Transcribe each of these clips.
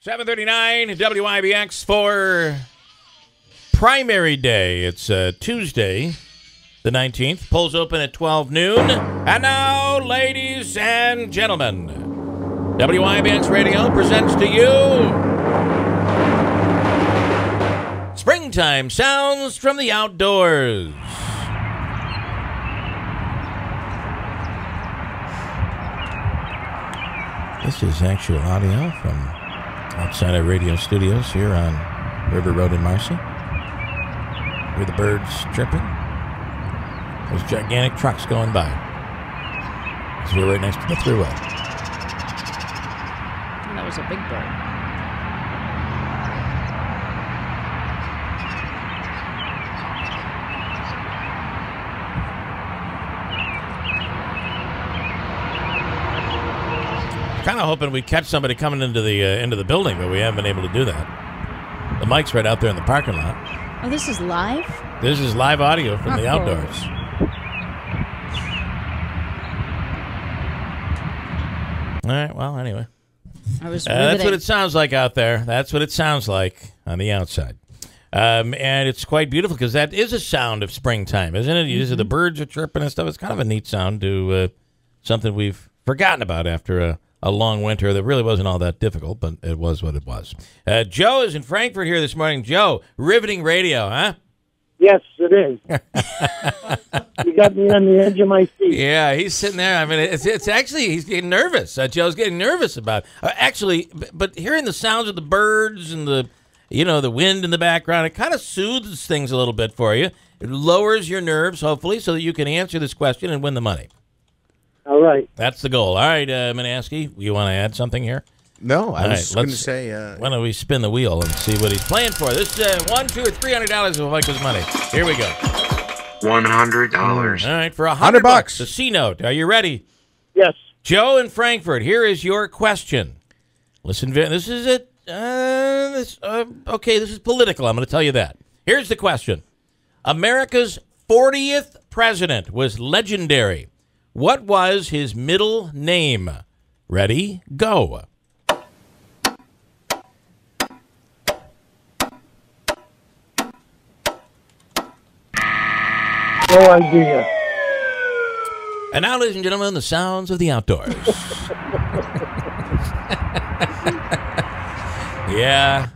7:39 WIBX for primary day. It's Tuesday, the 19th. Polls open at 12 noon. And now, ladies and gentlemen, WIBX Radio presents to you Springtime Sounds from the Outdoors. This is actual audio from outside our radio studios here on River Road in Marcy. Hear the birds chirping. There's gigantic trucks going by. So we're right next to the thruway. That was a big bird. Kind of hoping we'd catch somebody coming into the building, but we haven't been able to do that. The mic's right out there in the parking lot. Oh, this is live? This is live audio from the outdoors. All right, well, anyway. That's what it sounds like out there. That's what it sounds like on the outside. And it's quite beautiful because that is a sound of springtime, isn't it? Usually the birds are chirping and stuff. It's kind of a neat sound to something we've forgotten about after a long winter that really wasn't all that difficult, but it was what it was. Joe is in Frankfurt here this morning. Joe, riveting radio, huh? Yes, it is. You got me on the edge of my seat. Yeah, he's sitting there. I mean, it's actually, he's getting nervous. Joe's getting nervous about it. But hearing the sounds of the birds and the wind in the background, it kind of soothes things a little bit for you. It lowers your nerves, hopefully, so that you can answer this question and win the money. All right. That's the goal. All right, Manaski, you want to add something here? No, I was going to say... why don't we spin the wheel and see what he's playing for? This is $100, $200, or $300 of Michael's money. Here we go. $100. All right, for $100. The C note. Are you ready? Yes. Joe in Frankfurt, here is your question. Listen, this is it. Okay, this is political. I'm going to tell you that. Here's the question. America's 40th president was legendary. What was his middle name? Ready? Go. No idea. And now, ladies and gentlemen, the sounds of the outdoors. Yeah.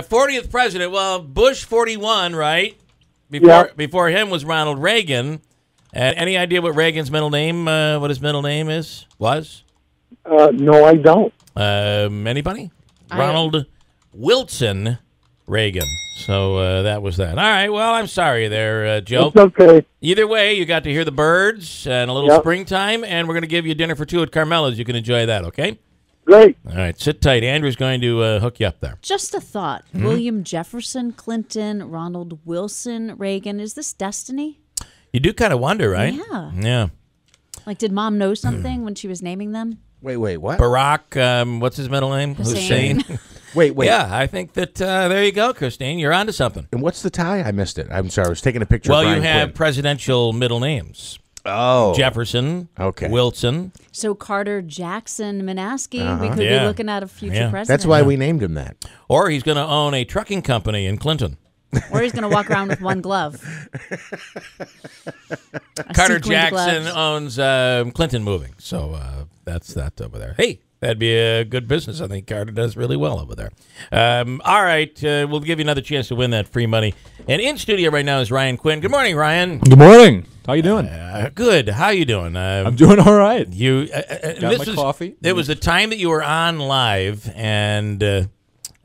40th president. Well, Bush 41, right? Before him was Ronald Reagan. Any idea what Reagan's middle name, what his middle name was? No, I don't. Anybody? Ronald Wilson Reagan. So that was that. All right, well, I'm sorry there, Joe. It's okay. Either way, you got to hear the birds and a little springtime, and we're going to give you dinner for two at Carmela's. You can enjoy that, okay? Great. All right, sit tight. Andrew's going to hook you up there. Just a thought. William Jefferson, Clinton, Ronald Wilson, Reagan. Is this destiny? You do kind of wonder, right? Yeah. Yeah. Like, did Mom know something when she was naming them? Wait, what? Barack, what's his middle name? Hussein. Wait. Yeah, I think that, there you go, Christine. You're onto something. And what's the tie? I missed it. I'm sorry. I was taking a picture of Brian Well, you have Quinn. presidential middle names. Oh. Jefferson. Okay. Wilson. So Carter Jackson Manaski, we could be looking at a future president. That's why we named him that. Or he's going to own a trucking company in Clinton. Or he's going to walk around with one glove. Carter Jackson owns Clinton Moving. So that's that over there. Hey, that'd be a good business. I think Carter does really well over there. All right, we'll give you another chance to win that free money. And in studio right now is Ryan Quinn. Good morning, Ryan. Good morning. How you doing? Good. How you doing? I'm doing all right. You got my coffee. It was the time that you were on live, and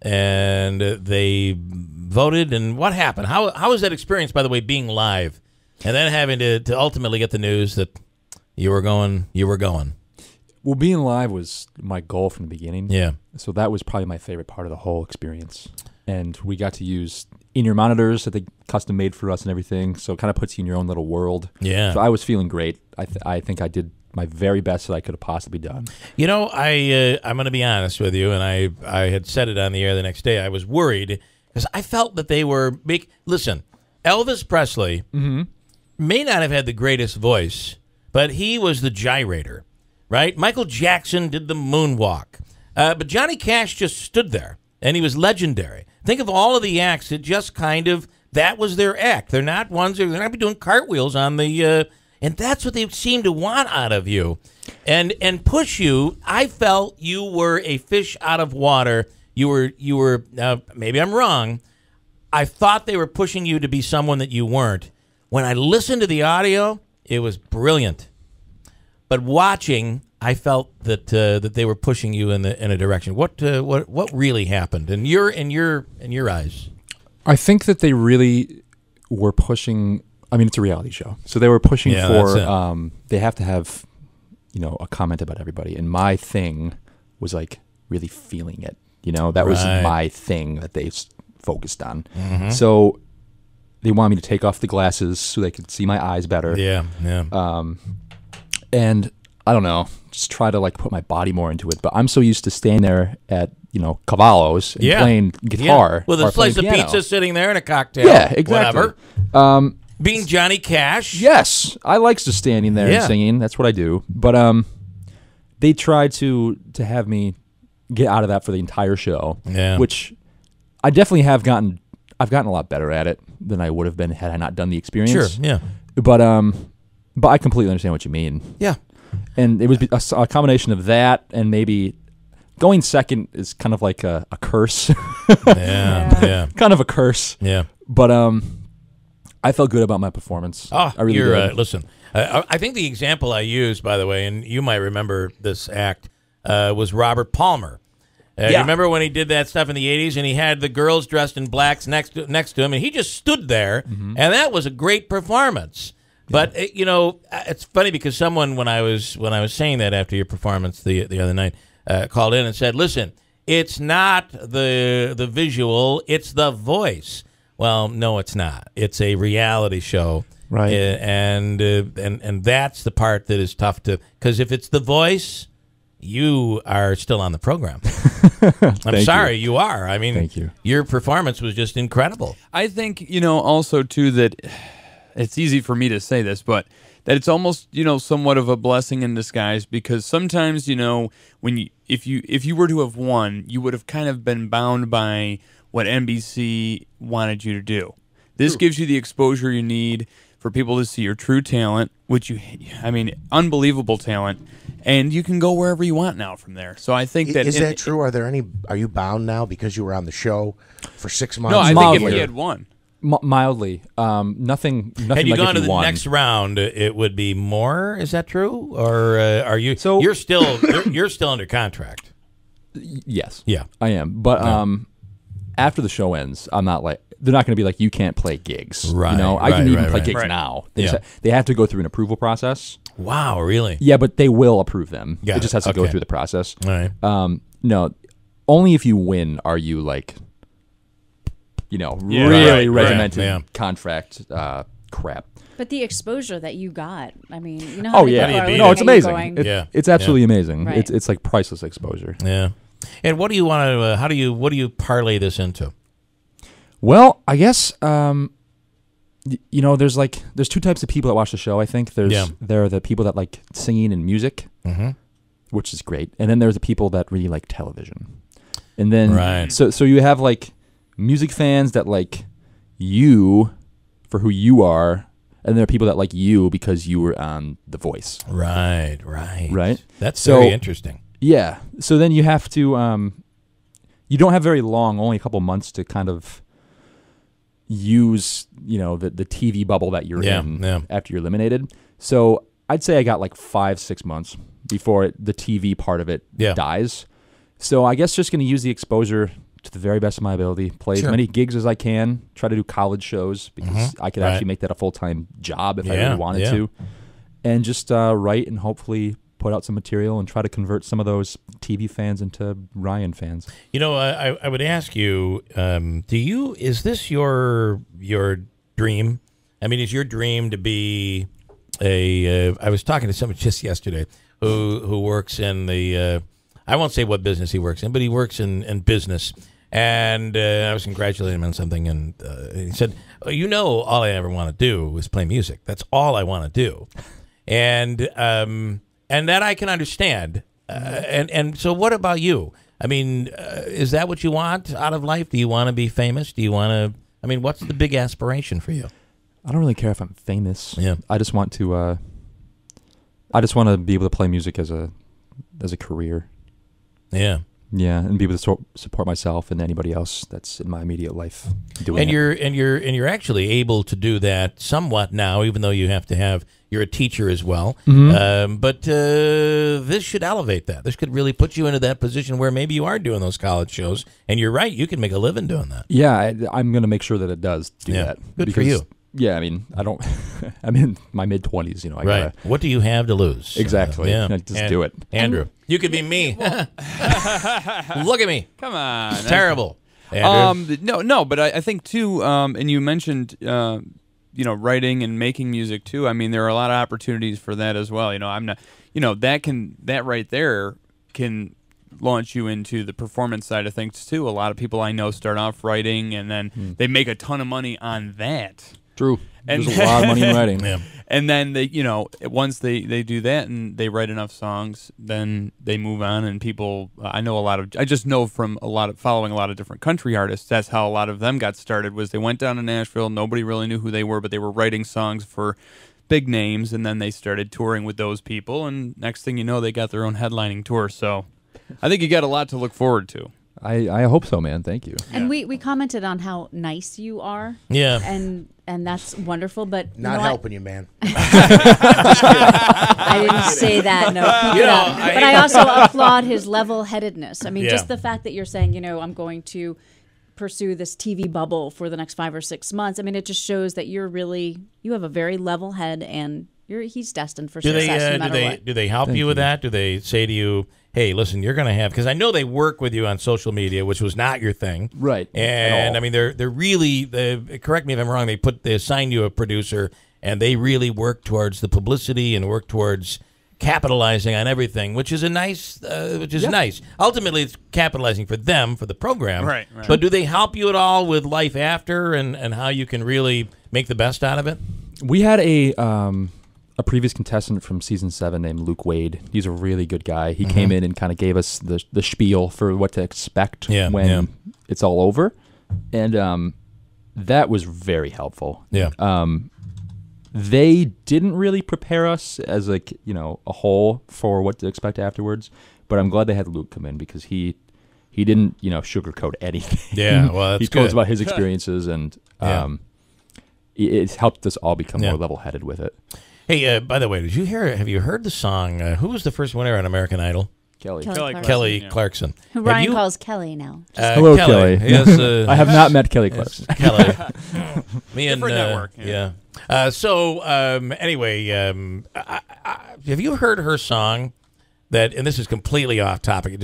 they voted. And what happened? How was that experience, by the way, being live, and then having to ultimately get the news that you were going? Well, being live was my goal from the beginning. Yeah. So that was probably my favorite part of the whole experience. And we got to use in-ear monitors that they custom made for us and everything. So it kind of puts you in your own little world. Yeah. So I was feeling great. I think I did my very best that I could have possibly done. You know, I'm going to be honest with you, and I had said it on the air the next day. I was worried because I felt that they were big. Listen, Elvis Presley may not have had the greatest voice, but he was the gyrator, right? Michael Jackson did the moonwalk. But Johnny Cash just stood there, and he was legendary. Think of all of the acts that just kind of, that was their act. They're not ones, they're not doing cartwheels on the, and that's what they seem to want out of you. And push you. I felt you were a fish out of water. You were maybe I'm wrong. I thought they were pushing you to be someone that you weren't. When I listened to the audio, it was brilliant. But watching, I felt that they were pushing you in a direction. What really happened in your eyes? I think that they really were pushing. I mean, it's a reality show, so they were pushing for. They have to have, a comment about everybody. And my thing was like really feeling it. That was my thing that they focused on. Mm-hmm. So they wanted me to take off the glasses so they could see my eyes better. Yeah. And I don't know, just try to like put my body more into it. But I'm so used to staying there at Cavallo's and playing guitar with a slice of pizza sitting there and a cocktail. Yeah, exactly. Whatever. Being Johnny Cash. Yes, I like just standing there and singing. That's what I do. But they tried to have me get out of that for the entire show. Yeah. Which I definitely have gotten. I've gotten a lot better at it than I would have been had I not done the experience. Sure. Yeah. But I completely understand what you mean. Yeah. And it was a combination of that and maybe going second is kind of like a curse. Yeah. Kind of a curse. Yeah. But I felt good about my performance. Oh, I really did. Listen, I think the example I used, by the way, and you might remember this act, was Robert Palmer. You remember when he did that stuff in the 80s and he had the girls dressed in blacks next to him and he just stood there, and that was a great performance. But it's funny because someone when I was saying that after your performance the other night called in and said, "Listen, it's not the visual, it's the voice." Well, no, it's not. It's a reality show, right? And that's the part that is tough because if it's the voice, you are still on the program. I'm sorry, you are. I mean, thank you. Your performance was just incredible. I think also too that. It's easy for me to say this, but that it's almost, somewhat of a blessing in disguise because sometimes, when if you were to have won, you would have kind of been bound by what NBC wanted you to do. This gives you the exposure you need for people to see your true talent, unbelievable talent, and you can go wherever you want now from there. So I think that is that true? Are you bound now because you were on the show for 6 months? No, I think if you had won. Mildly, nothing. Had you like gone to the won. next round, it would be more. Is that true, or are you? So you're still under contract. Yes. Yeah, I am. But after the show ends, I'm not like they're not going to be like you can't play gigs. Right. I can even play gigs now. They have to go through an approval process. Wow, really? Yeah, but they will approve them. It just has to go through the process. All right. No, only if you win are you like. Really regimented contract crap. But the exposure that you got, I mean, how no, it's amazing. Yeah, it's absolutely amazing. Right. It's like priceless exposure. Yeah. And what do you want to? What do you parlay this into? Well, I guess there's two types of people that watch the show. I think there are the people that like singing and music, which is great, and then there's the people that really like television, and then so you have like. Music fans that like you for who you are, and there are people that like you because you were on The Voice. Right. That's very interesting. Yeah. So then you have to, you don't have very long, only a couple months to kind of use, the TV bubble that you're in after you're eliminated. So I'd say I got like 5-6 months before the TV part of it dies. So I guess just going to use the exposure to the very best of my ability, play as many gigs as I can, try to do college shows because I could actually make that a full-time job if I really wanted to, and just write and hopefully put out some material and try to convert some of those TV fans into Ryan fans. I would ask you, is this your dream? I mean, is your dream to be I was talking to someone just yesterday who works in the, I won't say what business he works in, but he works in business. And I was congratulating him on something, and he said, all I ever want to do is play music. That's all I want to do. And that I can understand. And so what about you? I mean, is that what you want out of life? Do you want to be famous? Do you want to? I mean, what's the big aspiration for you? I don't really care if I'm famous. Yeah. I just want to. I just want to be able to play music as a career. Yeah. Yeah, and be able to support myself and anybody else that's in my immediate life doing it. You're actually able to do that somewhat now, even though you're a teacher as well. But this should elevate that. This could really put you into that position where maybe you are doing those college shows, and you're right, you can make a living doing that. Yeah, I'm going to make sure that it does do that. Good for you. Yeah, I mean, I don't. I'm in my mid-20s, I gotta, what do you have to lose? Exactly. Just do it. Andrew, you could be me. Look at me. Come on. It's terrible. Andrew. No, but I think too, and you mentioned, writing and making music too. I mean, there are a lot of opportunities for that as well. I'm not, that right there can launch you into the performance side of things too. A lot of people I know start off writing and then they make a ton of money on that. True. And there's a lot of money in writing. Yeah. And then they, once they do that and they write enough songs, then they move on. And people, I just know from following a lot of different country artists, that's how a lot of them got started. Was they went down to Nashville, nobody really knew who they were, but they were writing songs for big names, and then they started touring with those people, and next thing you know, they got their own headlining tour. So I think you got a lot to look forward to. I hope so, man. Thank you. And we commented on how nice you are. Yeah. And that's wonderful, but not helping you, man. I didn't say that. No, but I also applaud his level-headedness. I mean, just the fact that you're saying, I'm going to pursue this TV bubble for the next 5 or 6 months. I mean, it just shows that you have a very level head, and he's destined for success no matter what. Do they help you with that? Do they say to you, hey, listen, you're going to have, because I know they work with you on social media, which was not your thing. Right. And I mean, they're really, correct me if I'm wrong, they assign you a producer, and they really work towards the publicity and work towards capitalizing on everything, which is nice. Ultimately, it's capitalizing for them, for the program. Right. But do they help you at all with life after and how you can really make the best out of it? We had a previous contestant from season 7 named Luke Wade. He's a really good guy. He came in and kind of gave us the spiel for what to expect when it's all over, and that was very helpful. Yeah. They didn't really prepare us as a whole for what to expect afterwards, but I'm glad they had Luke come in because he didn't sugarcoat anything. Yeah, well, that's he told us about his experiences, and it helped us all become more level-headed with it. Hey, by the way, have you heard the song? Who was the first winner on American Idol? Kelly Clarkson. Who Ryan calls Kelly now. Hello, Kelly. Yes, I have not met Kelly Clarkson. Kelly. Me and network. Anyway, have you heard her song? And this is completely off topic.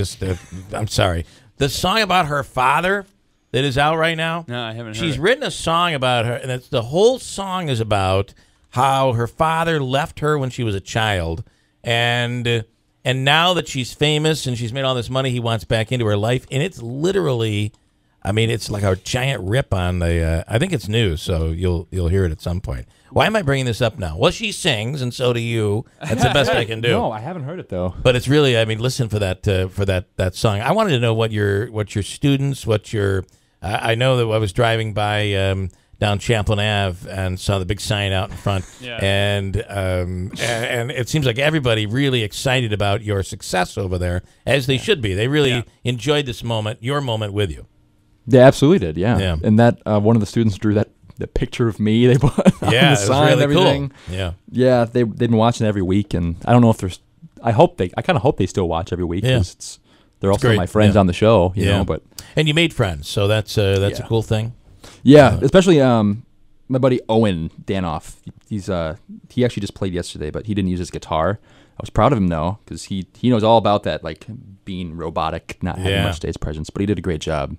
I'm sorry. The song about her father that is out right now. No, I haven't heard. She's written a song about her, and the whole song is about how her father left her when she was a child, and now that she's famous and she's made all this money, he wants back into her life, and it's literally, I mean, it's like a giant rip on the. I think it's new, so you'll hear it at some point. Why am I bringing this up now? Well, she sings, and so do you. That's the best I can do. No, I haven't heard it though. But it's really, I mean, listen for that song. I wanted to know what your students, I know that I was driving by down Champlain Ave and saw the big sign out in front, and it seems like everybody really excited about your success over there, as they should be. They really enjoyed this moment, your moment with you. They absolutely did, yeah. And that one of the students drew the picture of me they put on the sign and everything. Cool. Yeah. They've been watching every week, and I don't know if there's. I kind of hope they still watch every week because they're also my friends on the show, you know. But and you made friends, so that's a cool thing. Yeah, especially my buddy Owen Danoff. He actually just played yesterday, but he didn't use his guitar. I was proud of him though, because he knows all about that, like being robotic, not having much stage presence. But he did a great job.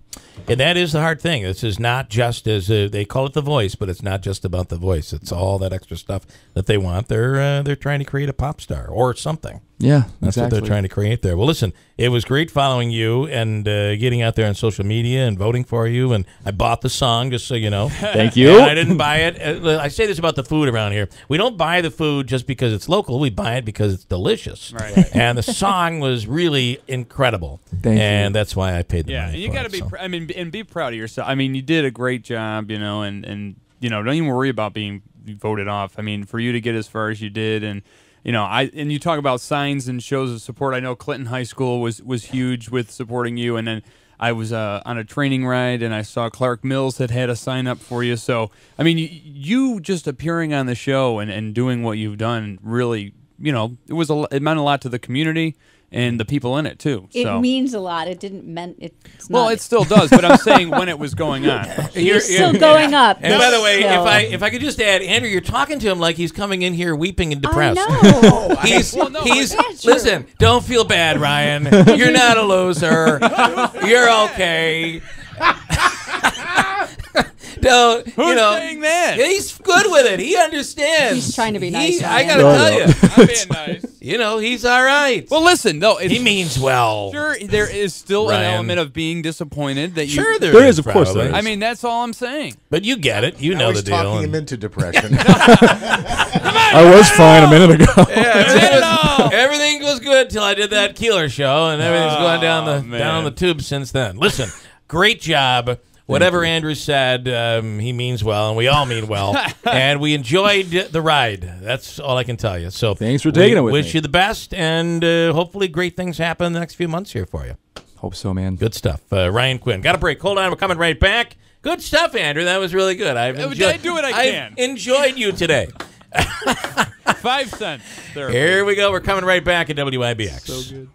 And that is the hard thing. This is not just they call it The Voice, but it's not just about the voice. It's all that extra stuff that they want. They're trying to create a pop star or something. Yeah, that's what they're trying to create there. Well, listen, it was great following you and getting out there on social media and voting for you. And I bought the song, just so you know. Thank you. And I didn't buy it. I say this about the food around here. We don't buy the food just because it's local. We buy it because it's delicious. Right. And the song was really incredible. Thank you. And that's why I paid the money. Yeah, and you got to be. I mean, and be proud of yourself. I mean, you did a great job, you know, and you know, don't even worry about being voted off. I mean, for you to get as far as you did, and you know, and you talk about signs and shows of support. I know Clinton High School was huge with supporting you, and then I was on a training ride, and I saw Clark Mills had a sign up for you. So, I mean, you just appearing on the show and doing what you've done really, you know, it meant a lot to the community and the people in it too. It so. means a lot. It didn't meant it. Well, it still does, but I'm saying when it was going on. You're still going up. And by the way, if I could just add, Andrew, you're talking to him like he's coming in here weeping and depressed. I know. he's listen, don't feel bad, Ryan. You're not a loser. You're okay. Don't, Who's saying that? He's good with it. He understands. He's trying to be nice. I gotta tell you, I'm being nice. you know, he's all right. Well, listen, no, he means well. Sure, there is still Ryan. an element of being disappointed that you. Sure, there is, of course. There is. I mean, that's all I'm saying. But you get it. You know the deal. Talking him into depression. I was fine a minute ago. Yeah, everything was good till I did that Keeler show, and everything's going down the tube since then. Listen, great job. Whatever Andrew said, he means well, and we all mean well. And we enjoyed the ride. That's all I can tell you. So thanks for taking it with me. Wish you the best, and hopefully great things happen in the next few months here for you. Hope so, man. Good stuff. Ryan Quinn. Got a break. Hold on. We're coming right back. Good stuff, Andrew. That was really good. I do what I can. I've enjoyed you today. 5 cents. Here we go. We're coming right back at WIBX. So good.